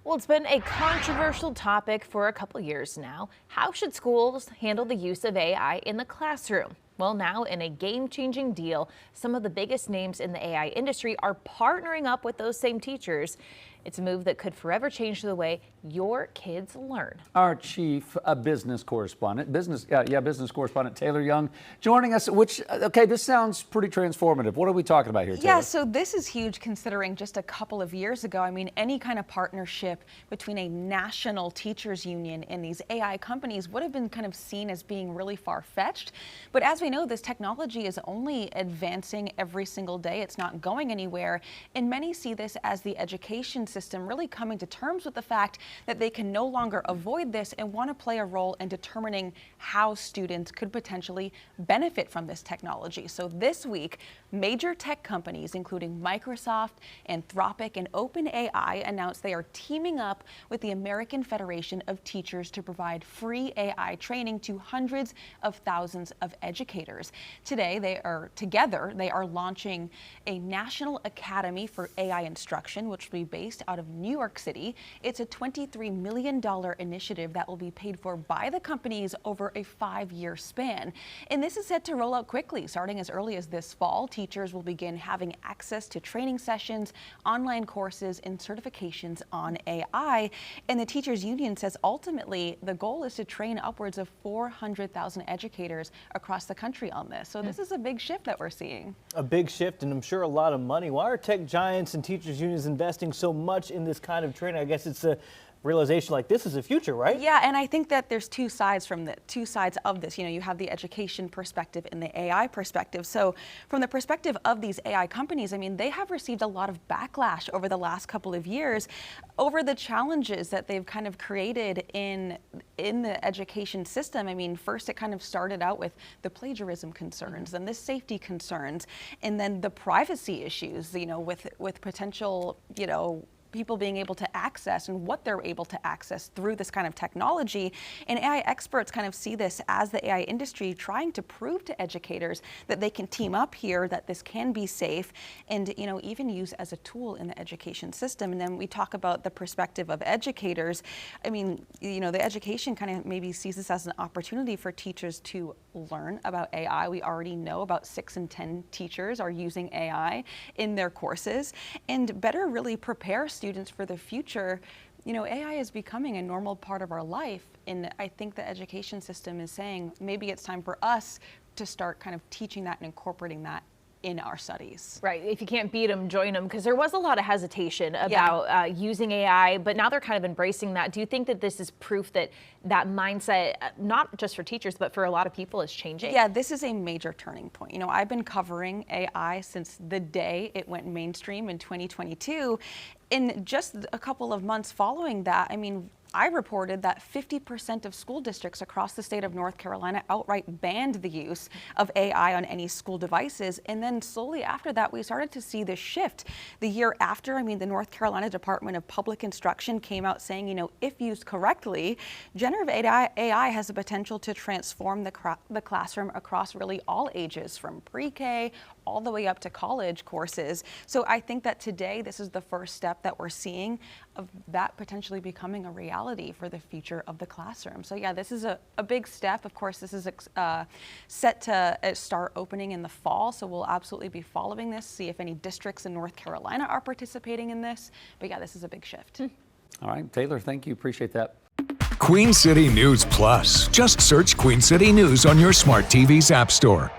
Well, it's been a controversial topic for a couple years now. How should schools handle the use of AI in the classroom? Well, now in a game-changing deal, some of the biggest names in the AI industry are partnering up with those same teachers. It's a move that could forever change the way your kids learn. Our chief business correspondent, business correspondent Taylor Young, joining us. Okay, this sounds pretty transformative. What are we talking about here, Taylor? Yeah, so this is huge considering just a couple of years ago, any kind of partnership between a national teachers union and these AI companies would have been kind of seen as being really far-fetched. But as we know, this technology is only advancing every single day. It's not going anywhere. And many see this as the education system really coming to terms with the fact that they can no longer avoid this and want to play a role in determining how students could potentially benefit from this technology. So this week, major tech companies, including Microsoft, Anthropic, and OpenAI, announced they are teaming up with the American Federation of Teachers to provide free AI training to hundreds of thousands of educators. Today, they are launching a National Academy for AI Instruction, which will be based out of New York City. It's a $23 million initiative that will be paid for by the companies over a 5-year span. And this is set to roll out quickly. Starting as early as this fall, teachers will begin having access to training sessions, online courses, and certifications on AI. And the Teachers Union says ultimately the goal is to train upwards of 400,000 educators across the country on this. So this is a big shift that we're seeing. A big shift, and I'm sure a lot of money. Why are tech giants and teachers unions investing so much in this kind of training? I guess it's a realization like this is the future, right? Yeah, and I think that there's two sides of this. You have the education perspective and the AI perspective. So from the perspective of these AI companies, they have received a lot of backlash over the last couple of years over the challenges that they've kind of created in the education system. First it kind of started out with the plagiarism concerns, then the safety concerns, and then the privacy issues, with potential, people being able to access and what they're able to access through this kind of technology. And AI experts kind of see this as the AI industry trying to prove to educators that they can team up here, that this can be safe, and even use as a tool in the education system. And then we talk about the perspective of educators. The education kind of maybe sees this as an opportunity for teachers to learn about AI. We already know about 6 in 10 teachers are using AI in their courses, and better really prepare students for the future. AI is becoming a normal part of our life, and I think the education system is saying maybe it's time for us to start kind of teaching that and incorporating that in our studies. Right. If you can't beat them, join them, because there was a lot of hesitation about using AI, but now they're kind of embracing that. Do you think that this is proof that that mindset, not just for teachers, but for a lot of people, is changing? Yeah, this is a major turning point. I've been covering AI since the day it went mainstream in 2022. In just a couple of months following that, I reported that 50% of school districts across the state of North Carolina outright banned the use of AI on any school devices. And then slowly after that, we started to see this shift. The year after, the North Carolina Department of Public Instruction came out saying, if used correctly, generative AI has the potential to transform the classroom across really all ages, from pre-K all the way up to college courses. So I think that today, this is the first step that we're seeing of that potentially becoming a reality for the future of the classroom. So yeah, this is a big step. Of course, this is set to start opening in the fall, so we'll absolutely be following this, see if any districts in North Carolina are participating in this. But yeah, this is a big shift. All right, Taylor, thank you. Appreciate that. Queen City News Plus. Just search Queen City News on your smart TV's app store.